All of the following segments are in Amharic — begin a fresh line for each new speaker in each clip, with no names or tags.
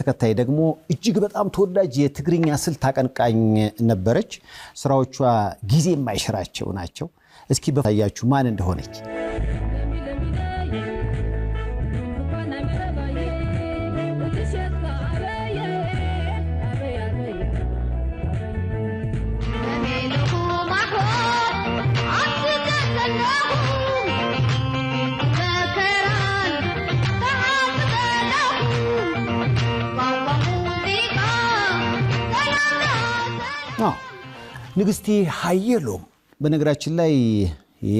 ተከታይ ደግሞ እጅግ በጣም ተወዳጅ የትግርኛ ስልት አቀንቃኝ ነበረች ስራዎቿ ጊዜ የማይሽራቸው ናቸው እስኪ በታያችሁ ማን እንደሆነች ንግስቲ ሀየሎም በነገራችን ላይ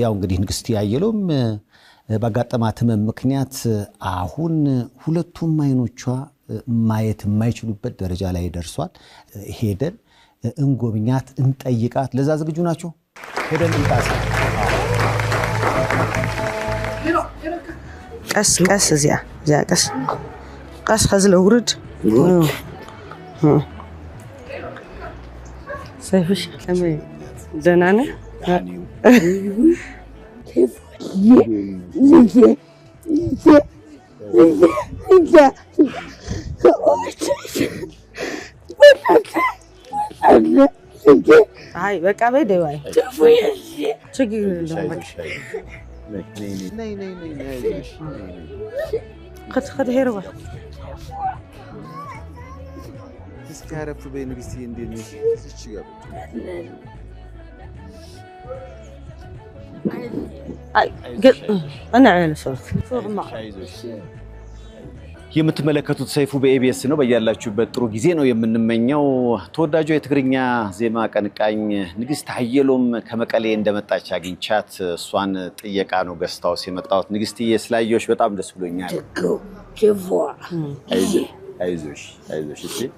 ያው እንግዲህ ንግስቲ ሀየሎም ባጋጠማት ምክንያት አሁን ሁለቱም አይኖቿ ማየት የማይችሉበት ደረጃ ላይ ደርሷል ሄደን እንጎብኛት እንጠይቃት ለዛ ዝግጁ ናችሁ ሄደን እንጣሳ
ቀስ እዚያ ቀስ خزله ورد سيفش كمي دنانه
كيف
هاي بقى بيدي واي تشكي ني خد هيروا
اسكارف بين نغستي اندي نشي تشيغا
انا عيل صوت
የምትመለከቱት ሰይፉ በኤቢኤስ ነው በያላችሁበት ጥሩ ጊዜ ነው የምንመኘው ተወዳጁ የትግርኛ ዜማ ቀንቃኝ ንግስት ሀየሎም ከመቀሌ እንደመጣች አግኝቻት እሷን ጥየቃ ነው ገስታው ሲመጣውት ንግስቲዬ ስላየሽ በጣም ደስ ብሎኛል
كيف
አይዞሽ እሺ